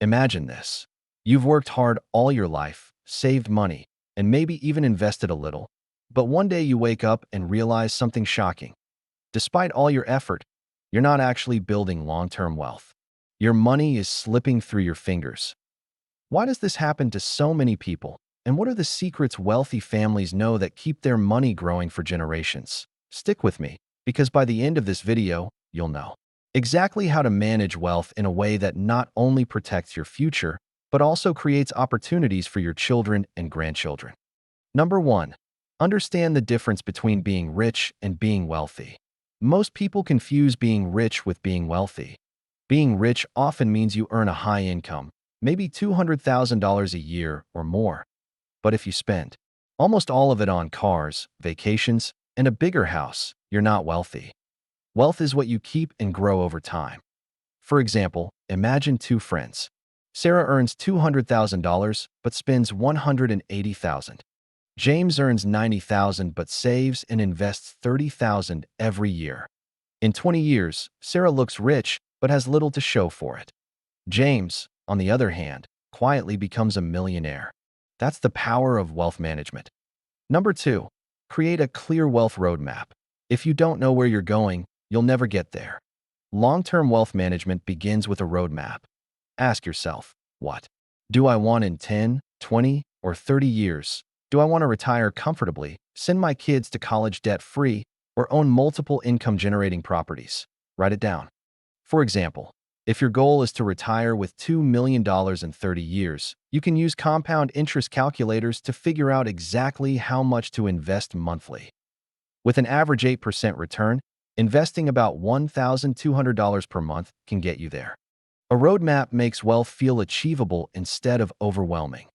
Imagine this. You've worked hard all your life, saved money, and maybe even invested a little. But one day you wake up and realize something shocking. Despite all your effort, you're not actually building long-term wealth. Your money is slipping through your fingers. Why does this happen to so many people? And what are the secrets wealthy families know that keep their money growing for generations? Stick with me, because by the end of this video, you'll know exactly how to manage wealth in a way that not only protects your future, but also creates opportunities for your children and grandchildren. Number 1. Understand the difference between being rich and being wealthy. Most people confuse being rich with being wealthy. Being rich often means you earn a high income, maybe $200,000 a year or more. But if you spend almost all of it on cars, vacations, and a bigger house, you're not wealthy. Wealth is what you keep and grow over time. For example, imagine two friends. Sarah earns $200,000 but spends $180,000. James earns $90,000 but saves and invests $30,000 every year. In 20 years, Sarah looks rich but has little to show for it. James, on the other hand, quietly becomes a millionaire. That's the power of wealth management. Number 2. Create a clear wealth roadmap. If you don't know where you're going, you'll never get there. Long-term wealth management begins with a roadmap. Ask yourself, what do I want in 10, 20, or 30 years? Do I want to retire comfortably, send my kids to college debt-free, or own multiple income-generating properties? Write it down. For example, if your goal is to retire with $2 million in 30 years, you can use compound interest calculators to figure out exactly how much to invest monthly. With an average 8% return, investing about $1,200 per month can get you there. A roadmap makes wealth feel achievable instead of overwhelming.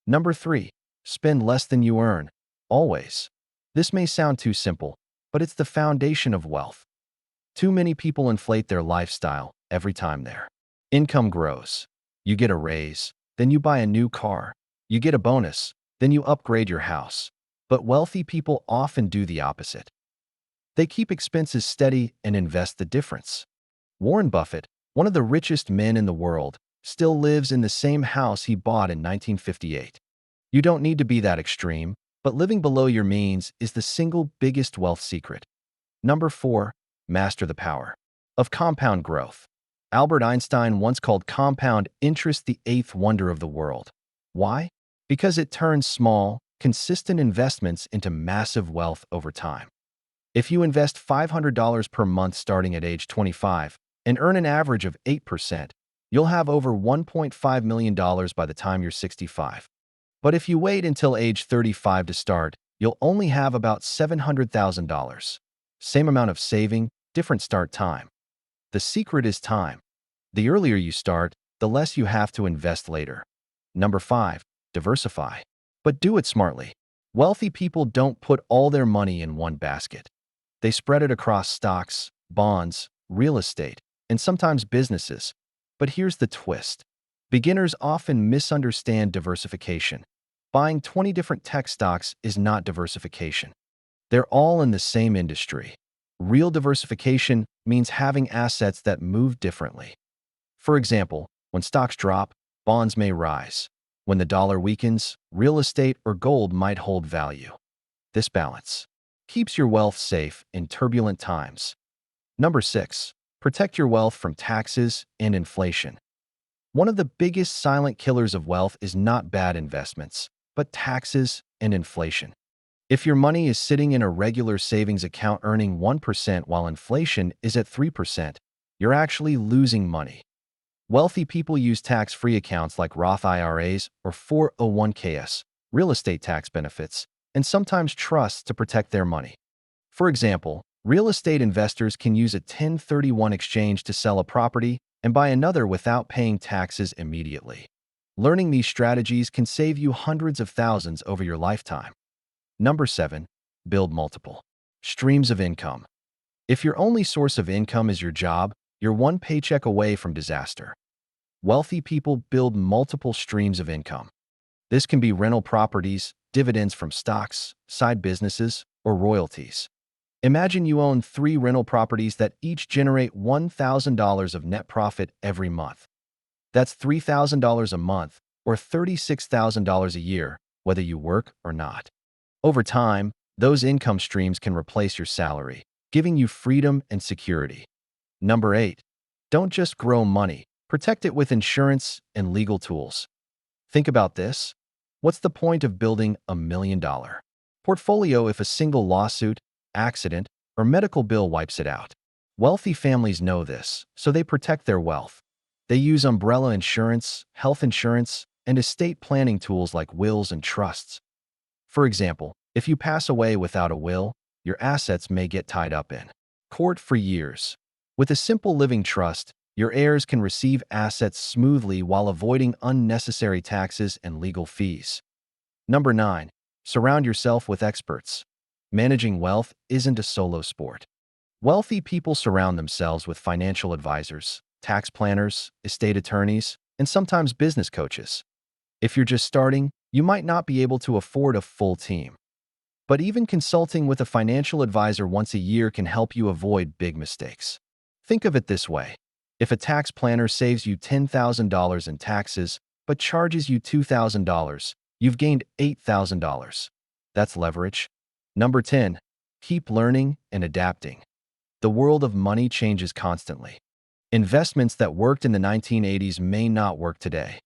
Number 3. Spend less than you earn, always. This may sound too simple, but it's the foundation of wealth. Too many people inflate their lifestyle every time their income grows. You get a raise, then you buy a new car. You get a bonus, then you upgrade your house. But wealthy people often do the opposite. They keep expenses steady and invest the difference. Warren Buffett, one of the richest men in the world, still lives in the same house he bought in 1958. You don't need to be that extreme, but living below your means is the single biggest wealth secret. Number 4. Master the power of compound growth. Albert Einstein once called compound interest the eighth wonder of the world. Why? Because it turns small, consistent investments into massive wealth over time. If you invest $500 per month starting at age 25 and earn an average of 8%, you'll have over $1.5 million by the time you're 65. But if you wait until age 35 to start, you'll only have about $700,000. Same amount of saving, different start time. The secret is time. The earlier you start, the less you have to invest later. Number 5. Diversify. But do it smartly. Wealthy people don't put all their money in one basket. They spread it across stocks, bonds, real estate, and sometimes businesses. But here's the twist. Beginners often misunderstand diversification. Buying 20 different tech stocks is not diversification. They're all in the same industry. Real diversification means having assets that move differently. For example, when stocks drop, bonds may rise. When the dollar weakens, real estate or gold might hold value. This balance keeps your wealth safe in turbulent times. Number 6. Protect your wealth from taxes and inflation. One of the biggest silent killers of wealth is not bad investments, but taxes and inflation. If your money is sitting in a regular savings account earning 1% while inflation is at 3%, you're actually losing money. Wealthy people use tax-free accounts like Roth IRAs or 401ks, real estate tax benefits, and sometimes trusts to protect their money. For example, real estate investors can use a 1031 exchange to sell a property and buy another without paying taxes immediately. Learning these strategies can save you hundreds of thousands over your lifetime. Number 7. Build multiple streams of income. If your only source of income is your job, you're one paycheck away from disaster. Wealthy people build multiple streams of income. This can be rental properties, dividends from stocks, side businesses, or royalties. Imagine you own 3 rental properties that each generate $1,000 of net profit every month. That's $3,000 a month or $36,000 a year, whether you work or not. Over time, those income streams can replace your salary, giving you freedom and security. Number 8. Don't just grow money. Protect it with insurance and legal tools. Think about this. What's the point of building $1 million portfolio if a single lawsuit, accident, or medical bill wipes it out? Wealthy families know this, so they protect their wealth. They use umbrella insurance, health insurance, and estate planning tools like wills and trusts. For example, if you pass away without a will, your assets may get tied up in court for years. With a simple living trust, your heirs can receive assets smoothly while avoiding unnecessary taxes and legal fees. Number 9. Surround yourself with experts. Managing wealth isn't a solo sport. Wealthy people surround themselves with financial advisors, tax planners, estate attorneys, and sometimes business coaches. If you're just starting, you might not be able to afford a full team. But even consulting with a financial advisor once a year can help you avoid big mistakes. Think of it this way. If a tax planner saves you $10,000 in taxes but charges you $2,000, you've gained $8,000. That's leverage. Number 10. Keep learning and adapting. The world of money changes constantly. Investments that worked in the 1980s may not work today.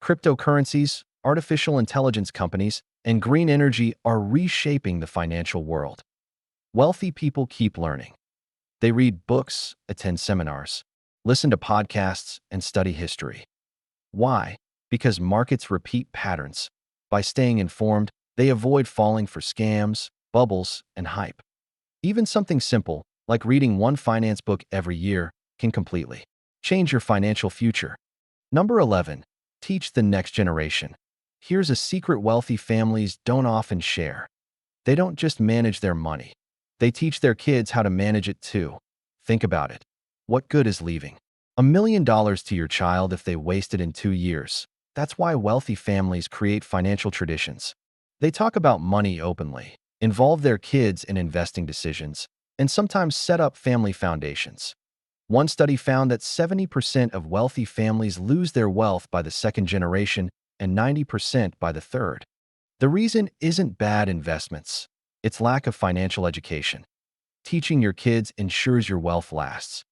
Cryptocurrencies, artificial intelligence companies, and green energy are reshaping the financial world. Wealthy people keep learning. They read books, attend seminars, listen to podcasts, and study history. Why? Because markets repeat patterns. By staying informed, they avoid falling for scams, bubbles, and hype. Even something simple, like reading one finance book every year, can completely change your financial future. Number 11. Teach the next generation. Here's a secret wealthy families don't often share. They don't just manage their money. They teach their kids how to manage it too. Think about it. What good is leaving $1 million to your child if they waste it in 2 years? That's why wealthy families create financial traditions. They talk about money openly, involve their kids in investing decisions, and sometimes set up family foundations. One study found that 70% of wealthy families lose their wealth by the second generation and 90% by the third. The reason isn't bad investments. It's lack of financial education. Teaching your kids ensures your wealth lasts.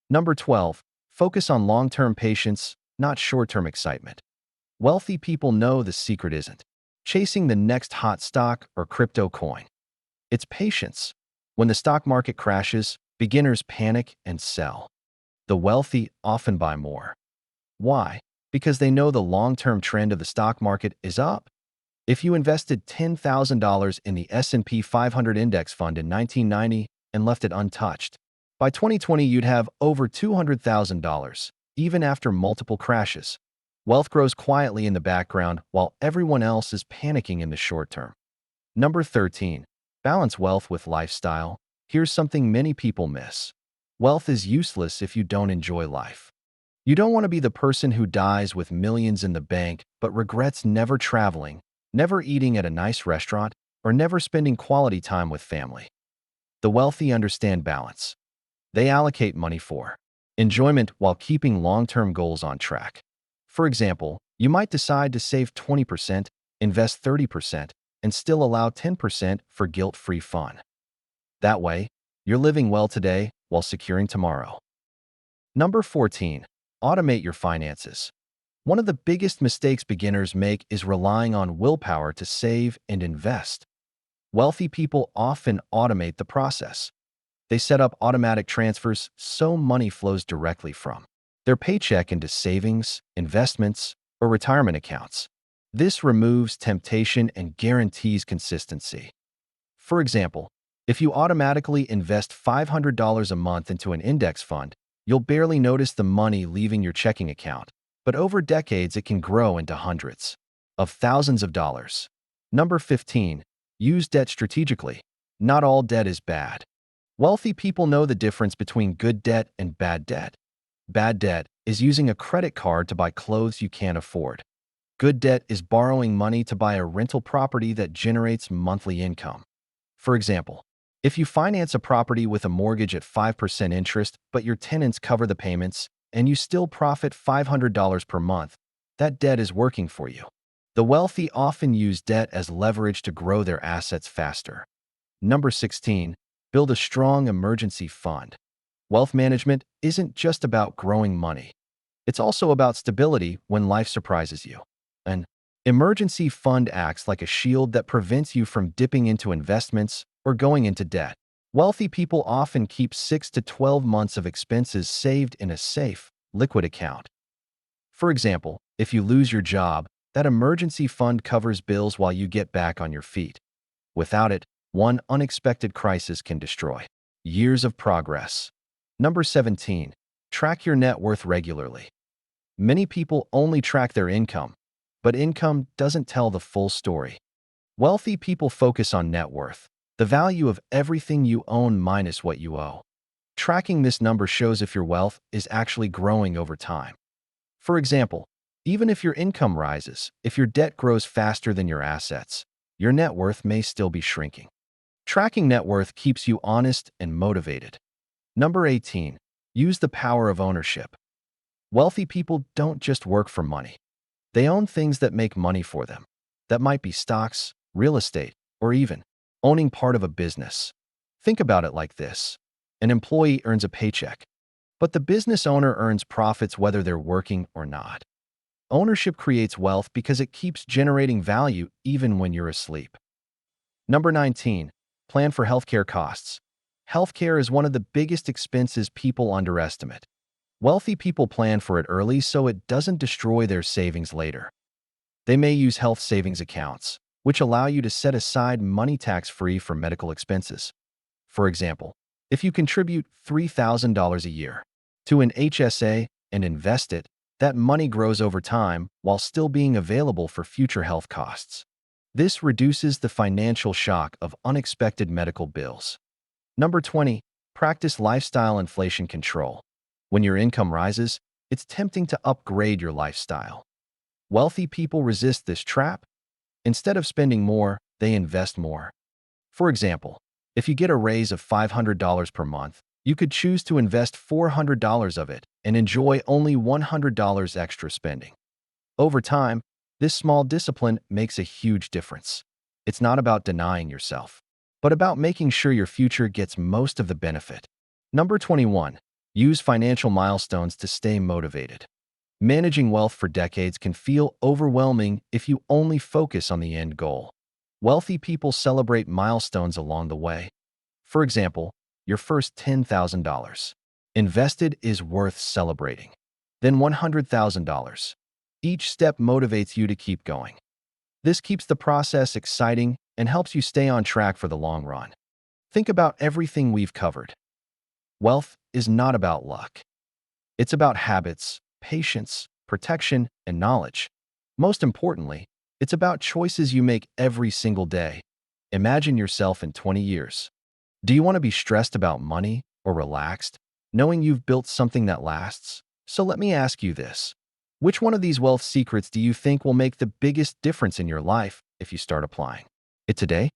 Number 12. Focus on long-term patience, not short-term excitement. Wealthy people know the secret isn't chasing the next hot stock or crypto coin. It's patience. When the stock market crashes, beginners panic and sell. The wealthy often buy more. Why? Because they know the long-term trend of the stock market is up. If you invested $10,000 in the S&P 500 index fund in 1990 and left it untouched, by 2020 you'd have over $200,000, even after multiple crashes. Wealth grows quietly in the background while everyone else is panicking in the short term. Number 13. Balance wealth with lifestyle. Here's something many people miss. Wealth is useless if you don't enjoy life. You don't want to be the person who dies with millions in the bank but regrets never traveling, never eating at a nice restaurant, or never spending quality time with family. The wealthy understand balance. They allocate money for enjoyment while keeping long-term goals on track. For example, you might decide to save 20%, invest 30%, and still allow 10% for guilt-free fun. That way, you're living well today while securing tomorrow. Number 14. Automate your finances. One of the biggest mistakes beginners make is relying on willpower to save and invest. Wealthy people often automate the process. They set up automatic transfers so money flows directly from their paycheck into savings, investments, or retirement accounts. This removes temptation and guarantees consistency. For example, if you automatically invest $500 a month into an index fund, you'll barely notice the money leaving your checking account, but over decades it can grow into hundreds of thousands of dollars. Number 15. Use debt strategically. Not all debt is bad. Wealthy people know the difference between good debt and bad debt. Bad debt is using a credit card to buy clothes you can't afford. Good debt is borrowing money to buy a rental property that generates monthly income. For example, if you finance a property with a mortgage at 5% interest but your tenants cover the payments, and you still profit $500 per month, that debt is working for you. The wealthy often use debt as leverage to grow their assets faster. Number 16, build a strong emergency fund. Wealth management isn't just about growing money. It's also about stability when life surprises you. An emergency fund acts like a shield that prevents you from dipping into investments or going into debt. Wealthy people often keep 6 to 12 months of expenses saved in a safe, liquid account. For example, if you lose your job, that emergency fund covers bills while you get back on your feet. Without it, one unexpected crisis can destroy years of progress. Number 17, track your net worth regularly. Many people only track their income, but income doesn't tell the full story. Wealthy people focus on net worth, the value of everything you own minus what you owe. Tracking this number shows if your wealth is actually growing over time. For example, even if your income rises, if your debt grows faster than your assets, your net worth may still be shrinking. Tracking net worth keeps you honest and motivated. Number 18, use the power of ownership. Wealthy people don't just work for money. They own things that make money for them. That might be stocks, real estate, or even owning part of a business. Think about it like this. An employee earns a paycheck, but the business owner earns profits whether they're working or not. Ownership creates wealth because it keeps generating value even when you're asleep. Number 19, plan for healthcare costs. Healthcare is one of the biggest expenses people underestimate. Wealthy people plan for it early so it doesn't destroy their savings later. They may use health savings accounts, which allow you to set aside money tax-free for medical expenses. For example, if you contribute $3,000 a year to an HSA and invest it, that money grows over time while still being available for future health costs. This reduces the financial shock of unexpected medical bills. Number 20, practice lifestyle inflation control. When your income rises, it's tempting to upgrade your lifestyle. Wealthy people resist this trap. Instead of spending more, they invest more. For example, if you get a raise of $500 per month, you could choose to invest $400 of it and enjoy only $100 extra spending. Over time, this small discipline makes a huge difference. It's not about denying yourself, but about making sure your future gets most of the benefit. Number 21, use financial milestones to stay motivated. Managing wealth for decades can feel overwhelming if you only focus on the end goal. Wealthy people celebrate milestones along the way. For example, your first $10,000 invested is worth celebrating. Then $100,000. Each step motivates you to keep going. This keeps the process exciting and helps you stay on track for the long run. Think about everything we've covered. Wealth is not about luck. It's about habits, patience, protection, and knowledge. Most importantly, it's about choices you make every single day. Imagine yourself in 20 years. Do you want to be stressed about money or relaxed, knowing you've built something that lasts? So let me ask you this. Which one of these wealth secrets do you think will make the biggest difference in your life if you start applying it today?